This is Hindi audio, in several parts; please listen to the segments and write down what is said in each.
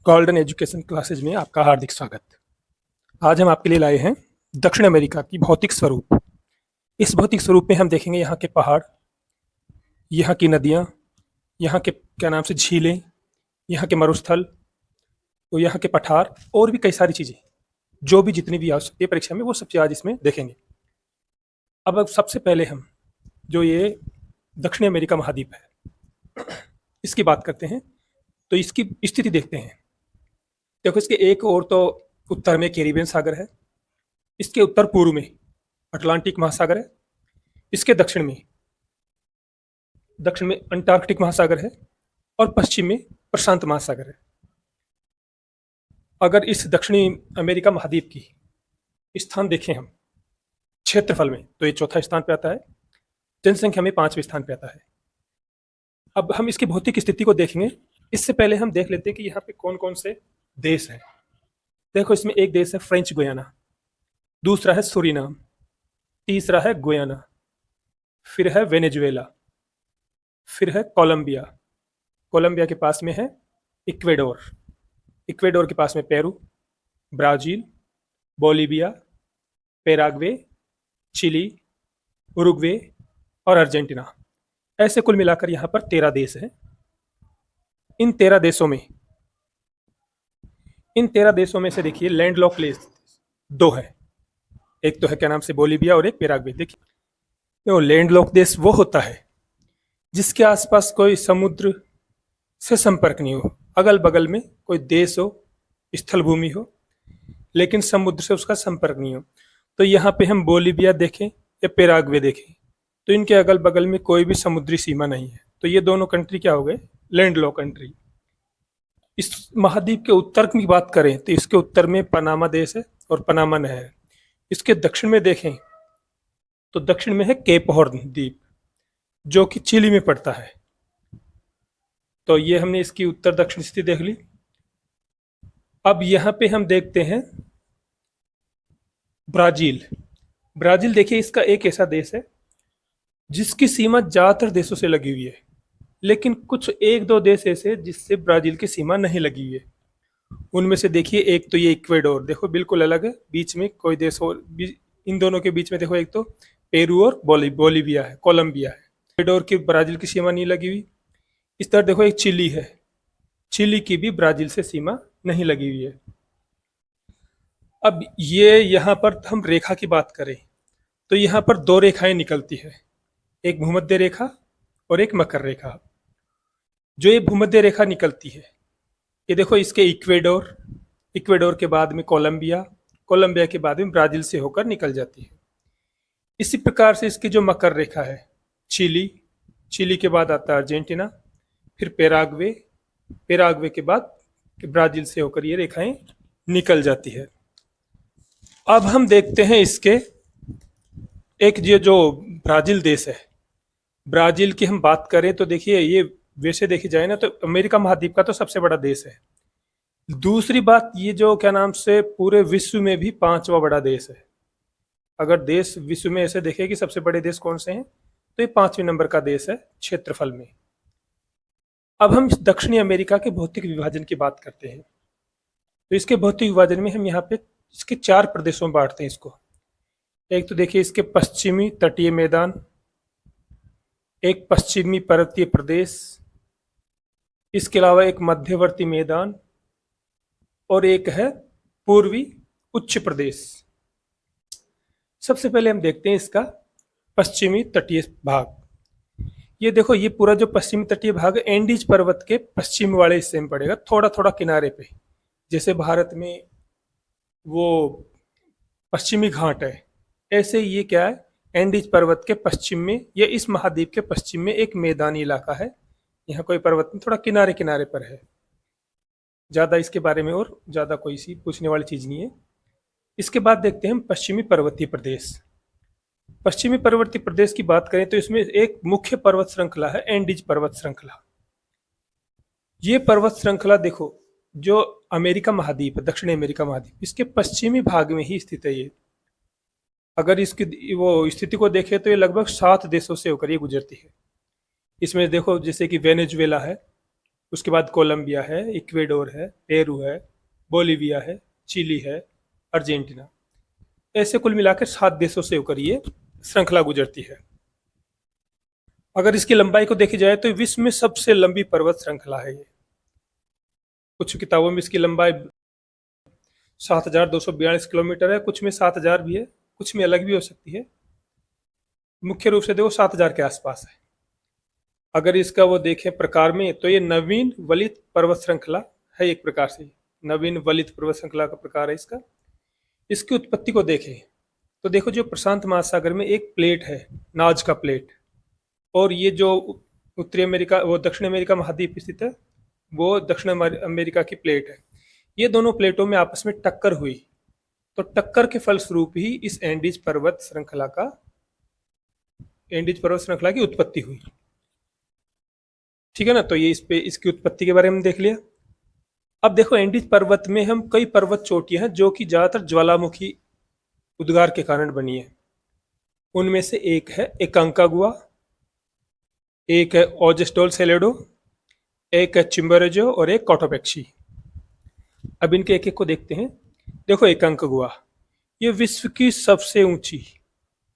गोल्डन एजुकेशन क्लासेज में आपका हार्दिक स्वागत। आज हम आपके लिए लाए हैं दक्षिण अमेरिका की भौतिक स्वरूप। इस भौतिक स्वरूप में हम देखेंगे यहाँ के पहाड़, यहाँ की नदियाँ, यहाँ के क्या नाम से झीलें, यहाँ के मरुस्थल, तो यहाँ के पठार और भी कई सारी चीज़ें, जो भी जितनी भी आवश्यक है परीक्षा में, वो सब चीज़ आज इसमें देखेंगे। अब सबसे पहले हम जो ये दक्षिण अमेरिका महाद्वीप है, इसकी बात करते हैं। तो इसकी स्थिति देखते हैं। देखो, इसके एक और तो उत्तर में कैरिबियन सागर है, इसके उत्तर पूर्व में अटलांटिक महासागर है, इसके दक्षिण में अंटार्कटिक महासागर है और पश्चिम में प्रशांत महासागर है। अगर इस दक्षिणी अमेरिका महाद्वीप की स्थान देखें हम क्षेत्रफल में, तो ये चौथा स्थान पे आता है, जनसंख्या में 5वें स्थान पे आता है। अब हम इसकी भौतिक स्थिति को देखेंगे। इससे पहले हम देख लेते हैं कि यहाँ पे कौन कौन से देश हैं। देखो, इसमें एक देश है फ्रेंच गुयाना, दूसरा है सूरीनाम, तीसरा है गुयाना, फिर है वेनेजुएला, फिर है कोलंबिया, कोलंबिया के पास में है इक्वेडोर, इक्वेडोर के पास में Peru, Brazil, Bolivia, Paraguay, Chile, Uruguay और अर्जेंटीना। ऐसे कुल मिलाकर यहाँ पर 13 देश हैं। इन 13 देशों में से देखिए लैंडलॉक देश 2 है। एक तो है क्या नाम से बोलीविया और एक पैराग्वे। देखिए, वो लैंडलॉक देश वो होता है जिसके आसपास कोई समुद्र से संपर्क नहीं हो, अगल बगल में कोई देश हो, स्थल भूमि हो, लेकिन समुद्र से उसका संपर्क नहीं हो। तो यहाँ पे हम बोलीविया देखें या पैराग्वे देखें, तो इनके अगल बगल में कोई भी समुद्री सीमा नहीं है। तो ये दोनों कंट्री क्या हो गए? Landlocked country. इस महाद्वीप के उत्तर की बात करें तो इसके उत्तर में पनामा देश है और पनामा नहर। इसके दक्षिण में देखें तो दक्षिण में है केप हॉर्न द्वीप, जो कि चिली में पड़ता है। तो ये हमने इसकी उत्तर दक्षिण स्थिति देख ली। अब यहाँ पे हम देखते हैं ब्राजील। ब्राजील देखिए, इसका एक ऐसा देश है जिसकी सीमा ज्यादातर देशों से लगी हुई है, लेकिन कुछ एक दो देश ऐसे जिससे ब्राजील की सीमा नहीं लगी हुई है। उनमें से देखिए, एक तो ये इक्वेडोर, देखो बिल्कुल अलग है, बीच में कोई देश और इन दोनों के बीच में देखो, एक तो पेरू और बोलीविया है, कोलंबिया है। इक्वेडोर की ब्राजील की सीमा नहीं लगी हुई। इस तरह देखो, एक चिली है, चिली की भी ब्राजील से सीमा नहीं लगी हुई है। अब ये यहाँ पर हम रेखा की बात करें तो यहाँ पर 2 रेखाएं निकलती है, एक भूमध्य रेखा और एक मकर रेखा। जो ये भूमध्य रेखा निकलती है, ये देखो, इसके इक्वेडोर, इक्वेडोर के बाद में कोलंबिया, कोलंबिया के बाद में ब्राजील से होकर निकल जाती है। इसी प्रकार से इसकी जो मकर रेखा है, चिली, चिली के बाद आता है अर्जेंटीना, फिर पैराग्वे, पैराग्वे के बाद ब्राजील से होकर ये रेखाएं निकल जाती है। अब हम देखते हैं इसके एक ये जो ब्राजील देश है, ब्राजील की हम बात करें तो देखिए, ये वैसे देखी जाए ना तो अमेरिका महाद्वीप का तो सबसे बड़ा देश है। दूसरी बात, ये जो क्या नाम से पूरे विश्व में भी 5वां बड़ा देश है। अगर देश विश्व में ऐसे देखे कि सबसे बड़े देश कौन से हैं, तो ये 5वें नंबर का देश है क्षेत्रफल में। अब हम दक्षिणी अमेरिका के भौतिक विभाजन की बात करते हैं। तो इसके भौतिक विभाजन में हम यहाँ पे इसके 4 प्रदेशों में बांटते हैं इसको। एक तो देखिए, इसके पश्चिमी तटीय मैदान, एक पश्चिमी पर्वतीय प्रदेश, इसके अलावा एक मध्यवर्ती मैदान और एक है पूर्वी उच्च प्रदेश। सबसे पहले हम देखते हैं इसका पश्चिमी तटीय भाग। ये देखो, ये पूरा जो पश्चिमी तटीय भाग है, एंडीज पर्वत के पश्चिम वाले हिस्से में पड़ेगा, थोड़ा थोड़ा किनारे पे। जैसे भारत में वो पश्चिमी घाट है, ऐसे ये क्या है, एंडीज पर्वत के पश्चिम में, ये इस महाद्वीप के पश्चिम में एक मैदानी इलाका है। यहाँ कोई पर्वत में थोड़ा किनारे किनारे पर है। ज़्यादा इसके बारे में और ज़्यादा कोई सी पूछने वाली चीज़ नहीं है। इसके बाद देखते हैं हम पश्चिमी पर्वतीय प्रदेश। पश्चिमी पर्वतीय प्रदेश की बात करें तो इसमें एक मुख्य पर्वत श्रृंखला है, एंडीज पर्वत श्रृंखला। ये पर्वत श्रृंखला देखो, जो अमेरिका महाद्वीप है, दक्षिणी अमेरिका महाद्वीप, इसके पश्चिमी भाग में ही स्थित है ये। अगर इसकी वो स्थिति को देखें तो ये लगभग 7 देशों से होकर ये गुजरती है। इसमें देखो, जैसे कि वेनेजुएला है, उसके बाद कोलंबिया है, इक्वेडोर है, पेरू है, बोलीविया है, चिली है, अर्जेंटीना। ऐसे कुल मिलाकर 7 देशों से होकर ये श्रृंखला गुजरती है। अगर इसकी लंबाई को देखी जाए तो विश्व में सबसे लंबी पर्वत श्रृंखला है ये। कुछ किताबों में इसकी लंबाई 7,242 किलोमीटर है, कुछ में 7,000 भी है, कुछ में अलग भी हो सकती है। मुख्य रूप से देखो 7,000 के आसपास है। अगर इसका वो देखें प्रकार में तो ये नवीन वलित पर्वत श्रृंखला है, एक प्रकार से नवीन वलित पर्वत श्रृंखला का प्रकार है इसका। इसकी उत्पत्ति को देखें तो देखो, जो प्रशांत महासागर में एक प्लेट है, नाज का प्लेट, और ये जो उत्तरी अमेरिका, वो दक्षिण अमेरिका महाद्वीप स्थित है, वो दक्षिण अमेरिका की प्लेट है। ये दोनों प्लेटों में आपस में टक्कर हुई, तो टक्कर के फलस्वरूप ही इस एंडीज पर्वत श्रृंखला की उत्पत्ति हुई। ठीक है ना, तो ये इसकी उत्पत्ति के बारे में देख लिया। अब देखो, एंडीज पर्वत में हम कई पर्वत चोटियां हैं जो कि ज्यादातर ज्वालामुखी उद्गार के कारण बनी है। उनमें से एक है एकांकागुआ, एक है ओजेस्डोल सेलेडो, एक है चिम्बोरेजो और एक कोटोपेक्शी। अब इनके एक एक को देखते हैं। देखो, एकांकागुआ ये विश्व की सबसे ऊंची,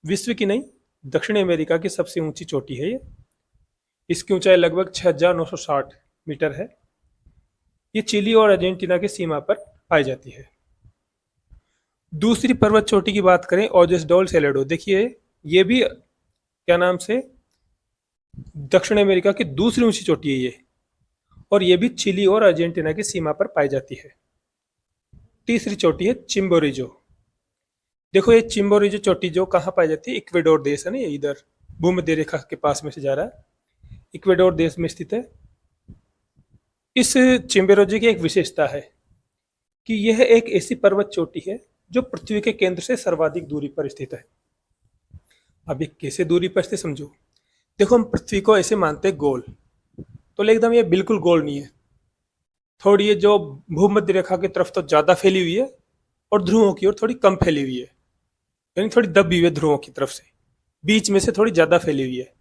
विश्व की नहीं, दक्षिण अमेरिका की सबसे ऊंची चोटी है ये। इसकी ऊंचाई लगभग 6,960 मीटर है। ये चिली और अर्जेंटीना की सीमा पर पाई जाती है। दूसरी पर्वत चोटी की बात करें, ओजेस्डोल सेलेडो, देखिए ये भी क्या नाम से दक्षिण अमेरिका की दूसरी ऊंची चोटी है ये, और ये भी चिली और अर्जेंटीना की सीमा पर पाई जाती है। तीसरी चोटी है चिम्बोरिजो। देखो, ये चिम्बोरिजो चोटी जो कहाँ पाई जाती है, इक्वेडोर देश है ना, ये इधर भूमध्य रेखा के पास में से जा रहा है, इक्वेडोर देश में स्थित है। इस चिम्बोरिजो की एक विशेषता है कि यह एक ऐसी पर्वत चोटी है जो पृथ्वी के केंद्र से सर्वाधिक दूरी पर स्थित है। अब ये कैसे दूरी पर स्थित समझो। देखो, हम पृथ्वी को ऐसे मानते हैं गोल, तो एकदम ये बिल्कुल गोल नहीं है। थोड़ी ये जो भूमध्य रेखा की तरफ तो ज्यादा फैली हुई है, और ध्रुवों की ओर थोड़ी कम फैली हुई है, यानी थोड़ी दबी हुई है ध्रुवों की तरफ से, बीच में से थोड़ी ज्यादा फैली हुई है।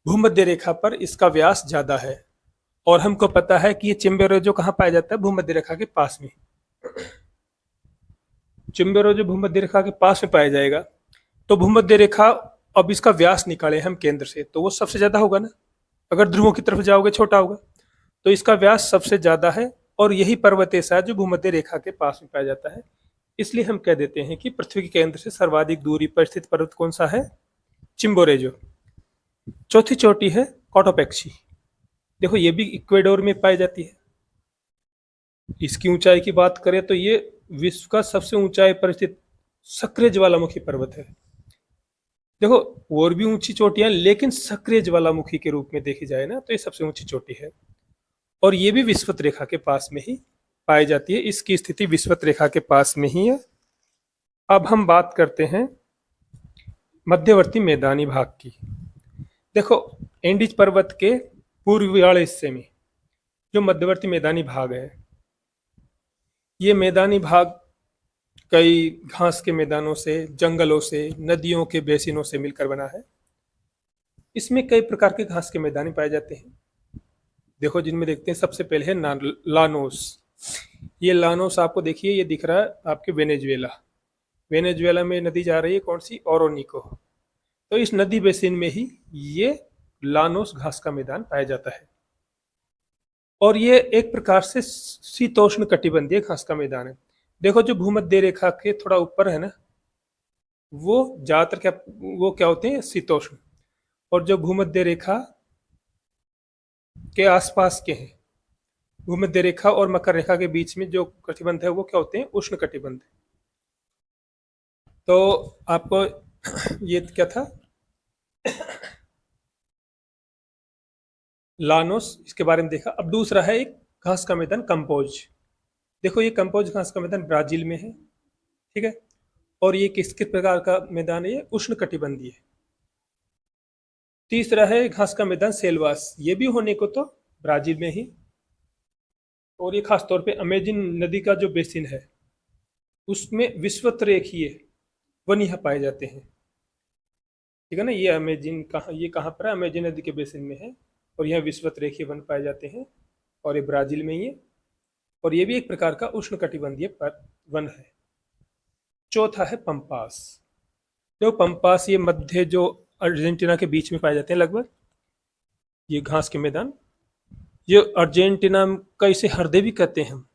भूमध्य रेखा पर इसका व्यास ज्यादा है, और हमको पता है कि ये चिम्बोरिजो कहाँ पाया जाता है, भूमध्य रेखा के पास में। चिम्बोरिजो भूमध्य रेखा के पास में पाया जाएगा, तो भूमध्य रेखा, अब इसका व्यास निकाले हम केंद्र से, तो वो सबसे ज्यादा होगा ना। अगर ध्रुवों की तरफ जाओगे छोटा होगा, तो इसका व्यास सबसे ज्यादा है, और यही पर्वत ऐसा है जो भूमध्य रेखा के पास में पाया जाता है। इसलिए हम कह देते हैं कि पृथ्वी के केंद्र से सर्वाधिक दूरी पर स्थित पर्वत कौन सा है, चिम्बोरेजो। चौथी चोटी है कोटोपेक्शी। देखो, ये भी इक्वेडोर में पाई जाती है। इसकी ऊंचाई की बात करें तो ये विश्व का सबसे ऊंचाई पर स्थित सक्रिय ज्वालामुखी पर्वत है। देखो, और भी ऊंची चोटियां, लेकिन सक्रिय ज्वालामुखी के रूप में देखी जाए ना, तो ये सबसे ऊंची चोटी है, और ये भी विषुवत रेखा के पास में ही पाई जाती है। इसकी स्थिति विषुवत रेखा के पास में ही है। अब हम बात करते हैं मध्यवर्ती मैदानी भाग की। देखो, एंडीज पर्वत के पूर्वी वाले हिस्से में जो मध्यवर्ती मैदानी भाग है, ये मैदानी भाग कई घास के मैदानों से, जंगलों से, नदियों के बेसिनों से मिलकर बना है। इसमें कई प्रकार के घास के मैदान पाए जाते हैं। देखो, जिनमें देखते हैं, सबसे पहले है लानोस। ये लानोस आपको देखिए, ये दिख रहा है आपके वेनेजुएला। वेनेजुएला में नदी जा रही है, कौन सी, ओरोनिको। तो इस नदी बेसिन में ही ये लानोस घास का मैदान पाया जाता है, और ये एक प्रकार से शीतोष्ण कटिबंधीय घास का मैदान है। देखो, जो भूमध्य रेखा के थोड़ा ऊपर है ना, वो ज्यादातर क्या होते हैं, शीतोष्ण, और जो भूमध्य रेखा के आसपास के हैं, भूमध्य रेखा और मकर रेखा के बीच में जो कटिबंध है, वो क्या होते हैं, उष्ण कटिबंध। तो आपको ये क्या था, लानोस, इसके बारे में देखा। अब दूसरा है एक घास का मैदान, कंपोज। देखो, ये कंपोज घास का मैदान ब्राजील में है, ठीक है, और ये किस किस प्रकार का मैदान है, ये उष्ण कटिबंधीय है। तीसरा है घास का मैदान सेल्वास, ये भी होने को तो ब्राजील में ही, और ये खासतौर पे अमेजन नदी का जो बेसिन है, उसमें विषुवत रेखीय वन यहाँ पाए जाते हैं। ठीक है ना, ये अमेजन कहाँ, ये कहाँ पर है, अमेजन नदी के बेसिन में है, और यहाँ विषुवत रेखीय वन पाए जाते हैं। और ये ब्राज़ील में ही है, और ये भी एक प्रकार का उष्णकटिबंधीय वन है। चौथा है पंपास। जो पंपास ये मध्य जो अर्जेंटीना के बीच में पाए जाते हैं लगभग, ये घास के मैदान। ये अर्जेंटीना का इसे हृदय भी कहते हैं हम।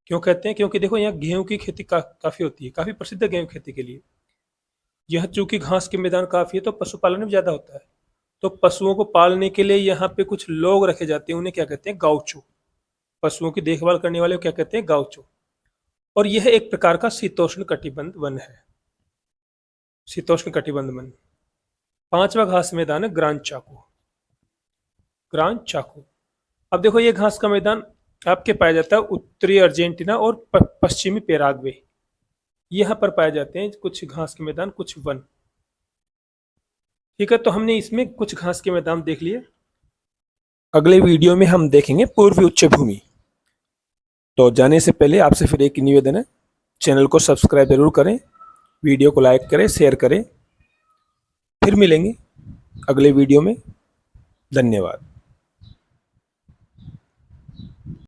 क्यों कहते हैं? क्योंकि देखो यहाँ गेहूं की खेती काफ़ी होती है, काफ़ी प्रसिद्ध है गेहूं की खेती के लिए। यह चूंकि घास के मैदान काफ़ी है तो पशुपालन भी ज़्यादा होता है। तो पशुओं को पालने के लिए यहाँ पे कुछ लोग रखे जाते हैं, उन्हें क्या कहते हैं? गाउचो। पशुओं की देखभाल करने वाले को क्या कहते हैं? गाउचो। और यह एक प्रकार का शीतोष्ण कटिबंध वन है, शीतोष्ण कटिबंध वन। पांचवा घास मैदान है ग्रान चाको। ग्रान चाको। अब देखो ये घास का मैदान आपके पाया जाता है उत्तरी अर्जेंटीना और पश्चिमी पेराग्वे। यहाँ पर पाए जाते हैं कुछ घास के मैदान, कुछ वन। ठीक है, तो हमने इसमें कुछ घास के मैदान देख लिए। अगले वीडियो में हम देखेंगे पूर्वी उच्च भूमि। तो जाने से पहले आपसे फिर एक निवेदन है, चैनल को सब्सक्राइब जरूर करें, वीडियो को लाइक करें, शेयर करें। फिर मिलेंगे अगले वीडियो में। धन्यवाद।